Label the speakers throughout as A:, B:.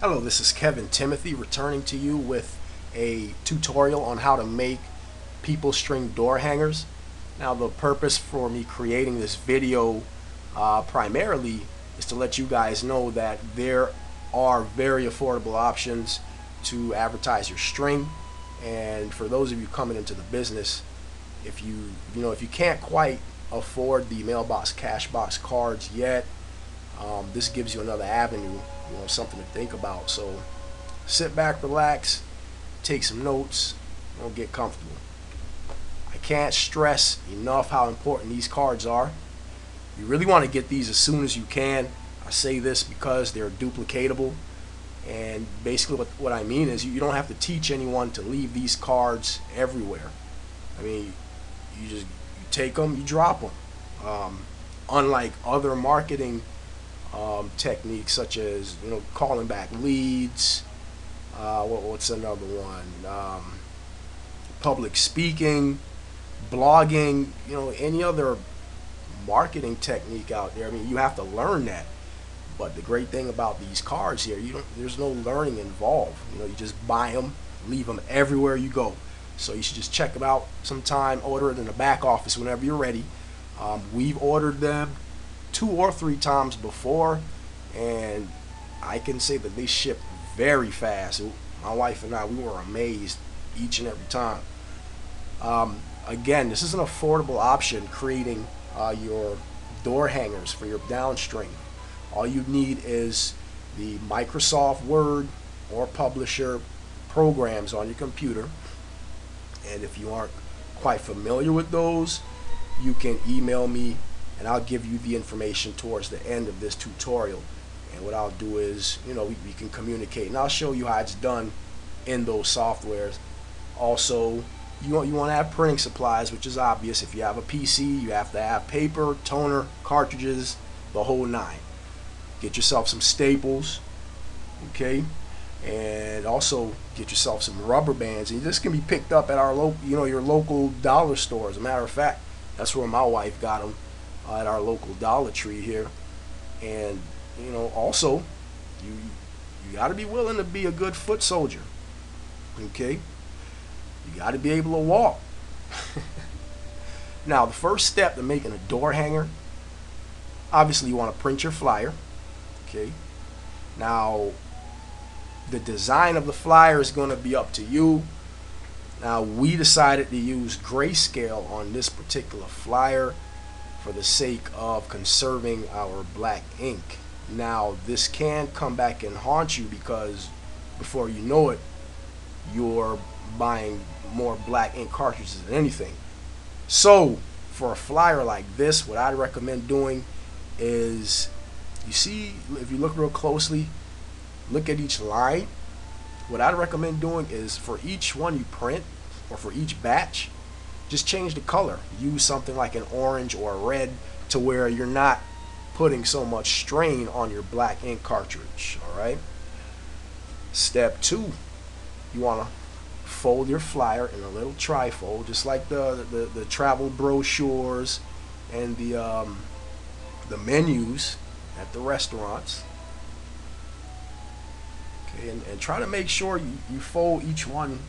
A: Hello, this is Kevin Timothy returning to you with a tutorial on how to make Peoplestring door hangers. Now the purpose for me creating this video primarily is to let you guys know that there are very affordable options to advertise your string. And for those of you coming into the business, if you can't quite afford the mailbox cash box cards yet, this gives you another avenue, something to think about. So sit back, relax, take some notes, get comfortable. I can't stress enough how important these cards are. You really want to get these as soon as you can. I say this because they're duplicatable, and basically what I mean is you don't have to teach anyone to leave these cards everywhere. I mean, you take them, you drop them. Unlike other marketing techniques such as calling back leads, what's another one, public speaking, blogging, any other marketing technique out there. I mean, you have to learn that. But the great thing about these cards here, there's no learning involved. You just buy them, leave them everywhere you go. So you should just check them out sometime, order it in the back office whenever you're ready. We've ordered them 2 or 3 times before, and I can say that they ship very fast. My wife and I, we were amazed each and every time. Again, this is an affordable option, creating your door hangers for your downstring. All you need is the Microsoft Word or Publisher programs on your computer, and if you aren't quite familiar with those, you can email me and I'll give you the information towards the end of this tutorial. And what I'll do is, we can communicate, and I'll show you how it's done in those softwares. Also, you want to have printing supplies, which is obvious. If you have a PC, you have to have paper, toner, cartridges, the whole 9. Get yourself some staples, okay, and also get yourself some rubber bands. And this can be picked up at our your local dollar store. As a matter of fact, that's where my wife got them, at our local Dollar Tree here. And also you got to be willing to be a good foot soldier, okay? You got to be able to walk. Now the first step to making a door hanger, obviously you want to print your flyer, okay? Now the design of the flyer is going to be up to you. Now we decided to use grayscale on this particular flyer for the sake of conserving our black ink. Now this can come back and haunt you, because before you know it, you're buying more black ink cartridges than anything. So for a flyer like this, what I'd recommend doing is, you see, if you look real closely, look at each line. What I'd recommend doing is, for each one you print, or for each batch, just change the color. Use something like an orange or a red, to where you're not putting so much strain on your black ink cartridge. Alright? Step 2, you want to fold your flyer in a little trifold, just like the travel brochures and the menus at the restaurants. Okay, and try to make sure you fold each one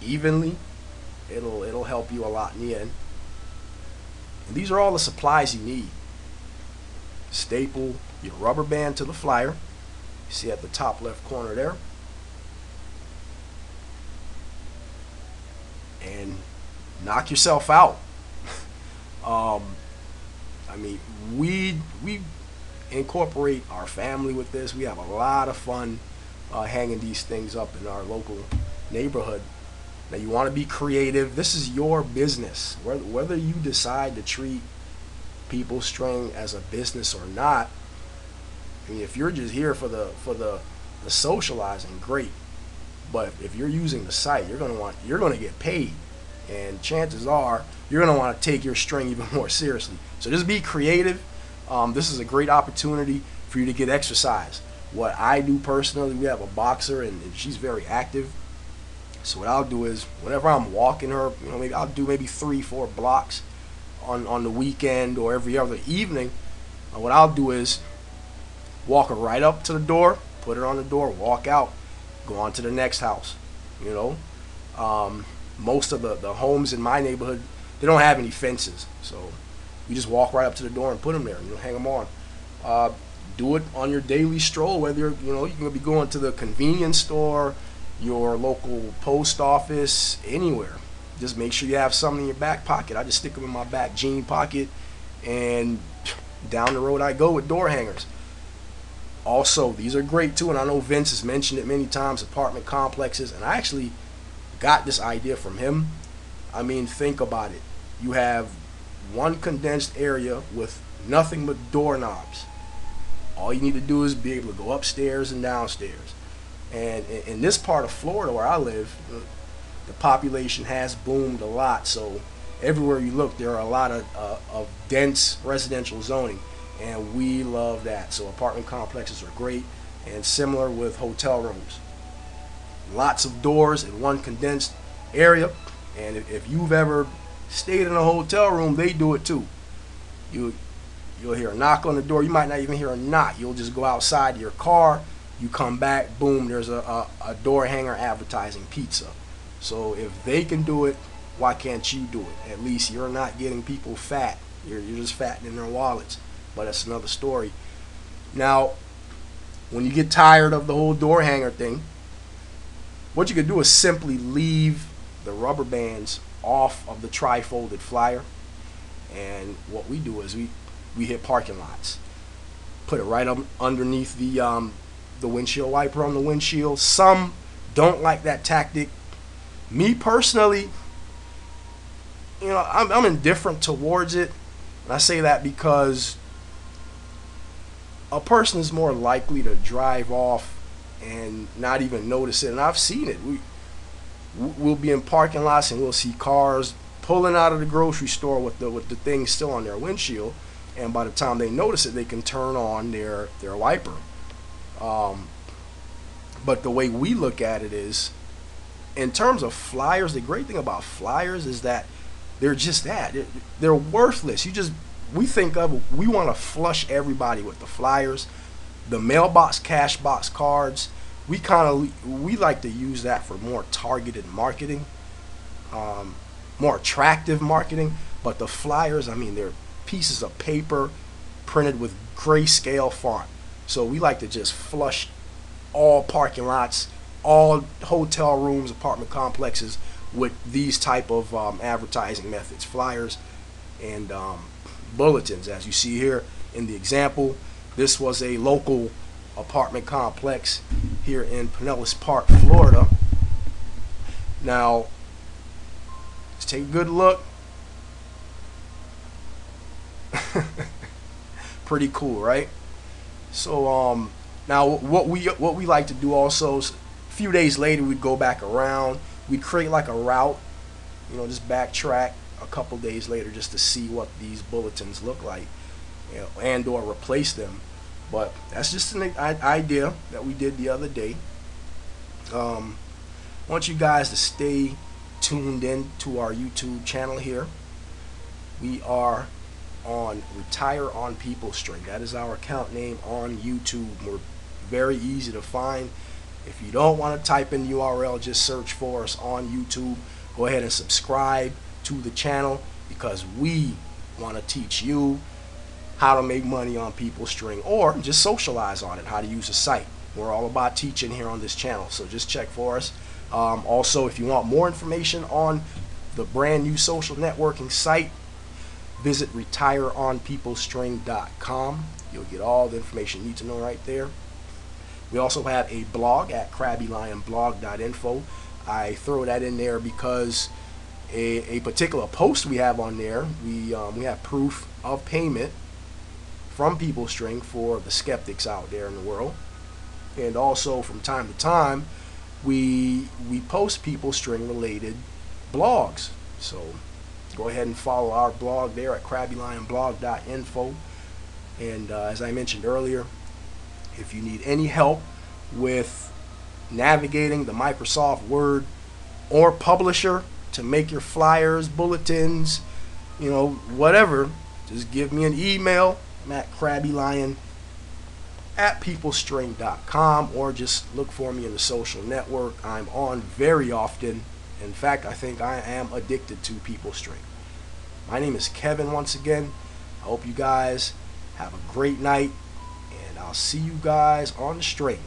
A: evenly. It'll help you a lot in the end. And these are all the supplies you need. Staple your rubber band to the flyer. You see at the top left corner there. And knock yourself out. I mean, we incorporate our family with this. We have a lot of fun hanging these things up in our local neighborhood. Now you want to be creative. This is your business. Whether you decide to treat Peoplestring as a business or not, I mean, if you're just here for the socializing, great. But if you're using the site, you're gonna get paid, and chances are you're gonna want to take your string even more seriously. So just be creative. This is a great opportunity for you to get exercise. What I do personally, we have a boxer, and she's very active. So what I'll do is, whenever I'm walking her, maybe I'll do maybe 3-4 blocks on the weekend or every other evening. What I'll do is walk her right up to the door, put it on the door, walk out, go on to the next house. You know, most of the homes in my neighborhood, they don't have any fences, so you just walk right up to the door and put them there. You know, hang them on. Do it on your daily stroll, whether you're going to be going to the convenience store, your local post office, anywhere. Just make sure you have something in your back pocket. I just stick them in my back jean pocket, and down the road I go with door hangers. Also, these are great too, and I know Vince has mentioned it many times, apartment complexes, and I actually got this idea from him. I mean, think about it. You have one condensed area with nothing but doorknobs. All you need to do is be able to go upstairs and downstairs. And in this part of Florida where I live, the population has boomed a lot, so everywhere you look there are a lot of dense residential zoning, and we love that. So apartment complexes are great, and similar with hotel rooms. Lots of doors in one condensed area, and if you've ever stayed in a hotel room, they do it too. You'll hear a knock on the door. You might not even hear a knock. You'll just go outside your car, you come back, boom, there's a door hanger advertising pizza. So if they can do it, why can't you do it? At least you're not getting people fat. You're just fattening their wallets. But that's another story. Now, when you get tired of the whole door hanger thing, what you can do is simply leave the rubber bands off of the tri-folded flyer. And what we do is we hit parking lots. Put it right up underneath the windshield wiper on the windshield. Some don't like that tactic. Me personally, I'm indifferent towards it. And I say that because a person is more likely to drive off and not even notice it. And I've seen it. We'll be in parking lots and we'll see cars pulling out of the grocery store with the thing still on their windshield, and by the time they notice it, they can turn on their wiper. But the way we look at it is, in terms of flyers, the great thing about flyers is that they're just that. They're worthless. We want to flush everybody with the flyers. The mailbox, cash box cards, we like to use that for more targeted marketing, more attractive marketing. But the flyers, I mean, they're pieces of paper printed with grayscale font. So we like to just flush all parking lots, all hotel rooms, apartment complexes with these type of advertising methods, flyers and bulletins. As you see here in the example, this was a local apartment complex here in Pinellas Park, Florida. Now, let's take a good look. Pretty cool, right? So now what we like to do also is, a few days later we'd go back around, we'd create like a route, just backtrack a couple days later just to see what these bulletins look like, and or replace them. But that's just an idea that we did the other day. I want you guys to stay tuned in to our YouTube channel here. We are on RetireOnPeoplestring. That is our account name on YouTube. We're very easy to find. If you don't want to type in the URL, just search for us on YouTube. Go ahead and subscribe to the channel, because we want to teach you how to make money on Peoplestring, or just socialize on it, how to use a site. We're all about teaching here on this channel, so just check for us. Also, if you want more information on the brand new social networking site, visit RetireOnPeoplestring.com. You'll get all the information you need to know right there. We also have a blog at CrabbyLionBlog.info. I throw that in there because a particular post we have on there, we have proof of payment from Peoplestring for the skeptics out there in the world. And also from time to time we post Peoplestring related blogs. So go ahead and follow our blog there at CrabbyLionBlog.info. And as I mentioned earlier, if you need any help with navigating the Microsoft Word or Publisher to make your flyers, bulletins, whatever, just give me an email. I'm at CrabbyLion at peoplestring.com, or just look for me in the social network. I'm on very often. In fact, I think I am addicted to Peoplestring. My name is Kevin once again. I hope you guys have a great night, and I'll see you guys on the string.